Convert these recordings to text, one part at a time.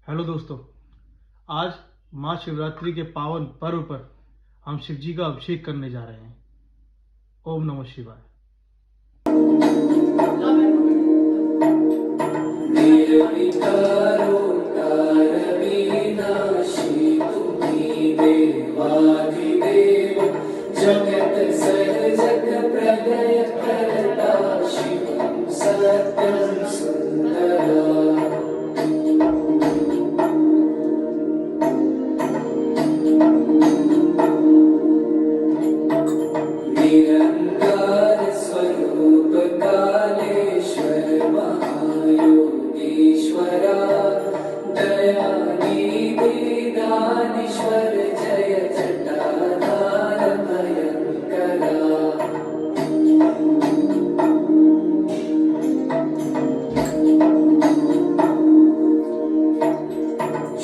Hello दोस्तों, आज माँ शिवरात्रि के पावन पर्व पर हम शिव जी का अभिषेक करने जा रहे हैं। ओम नमः शिवाय। जगत सर्जक प्रलय करता शिवं सत्यं सुंदरा। निरंकार स्वरूप कालेश्वर महायोगीश्वरा, दयानिधि दानीश्वर जय जटाधार भयंकरा।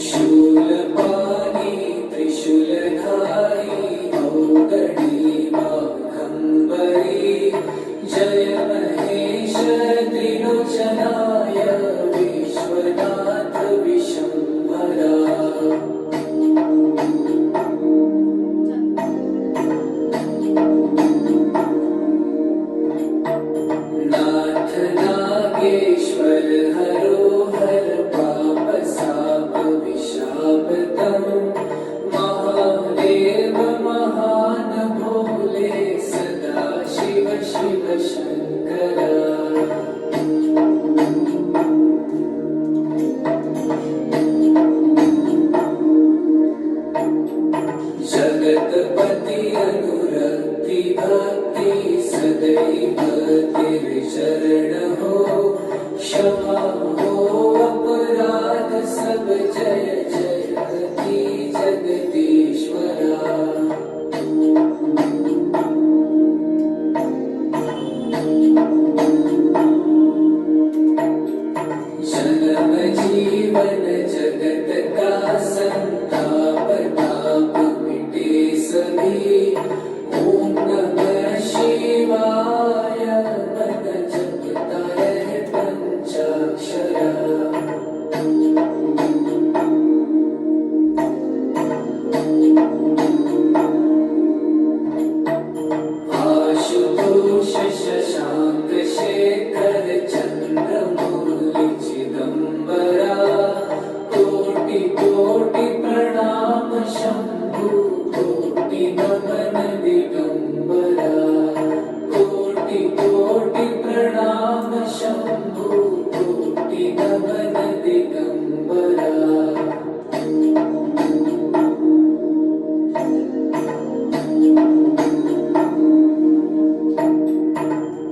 शूलपाणी त्रिशूलधारी औगणी बाघंबरी, जय महेश त्रिलोचनाय विश्वनाथ विशंभरा। नाथ नागेश्वर हरो हर पाप साप विशापतम, महादेव महान भोले सदा शिव शिव शंकरा। जगतपति अनुरक्ति भक्ति सदैव तेरे शरण हो, क्षमा हो अपराध सब जय जयति जगदीश्वरा। जन्म जीवन जगत का संताप ताप मिटे सभी, ओम नमः शिवाय मन जपता रहे पंचाक्षरा। आशुतोष शशांक शेखर चंद्रमौलि चिदंबरा, कोटि कोटि प्रणाम शंभु कोटि नमन दिगंबरा। कोटि कोटि प्रणाम शंभु कोटि नमन दिगंबरा।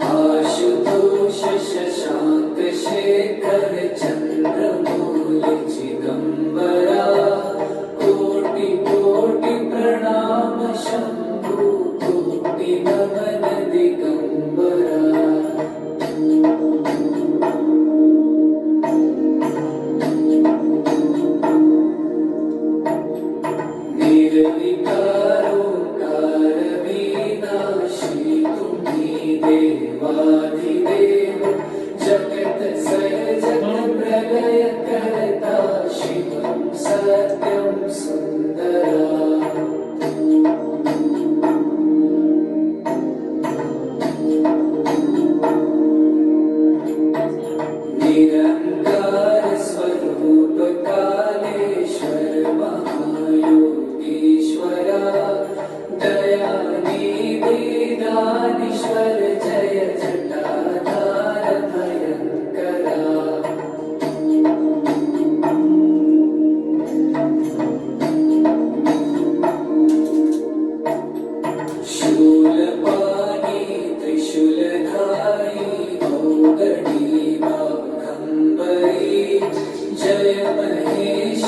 आशुतोष शशांक शेखर चंद्रमौलि चिदंबरा, कोटि कोटि प्रणाम शंभु कोटि नमन दिगंबरा। निर्विकारोंकार विनाशी तुम्ही देवाधिदेव, जगत सर्जक प्रलय करता शिवं सत्यं सुंदरा। निरंकार स्वरूप कालेश्वर महायोगीश्वरा, दयानिधि दानीश्वर जय जटाधार भयंकरा। शूलपाणी त्रिशूलधारी औगणी बाघंबरी, जय महेश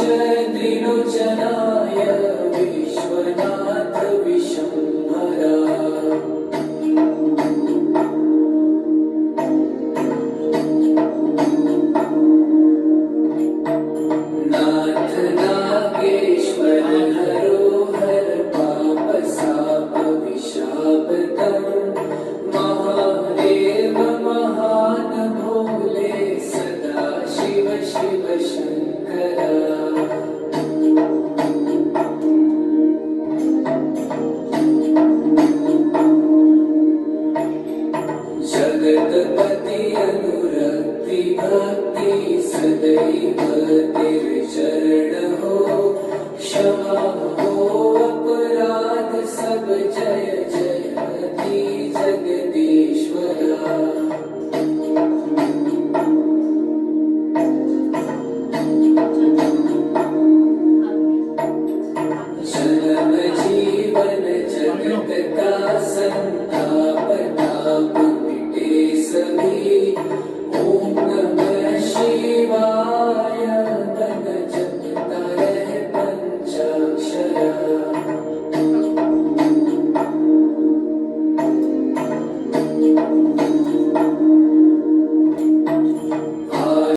त्रिलोचनाय विश्वनाथ विशंभरा।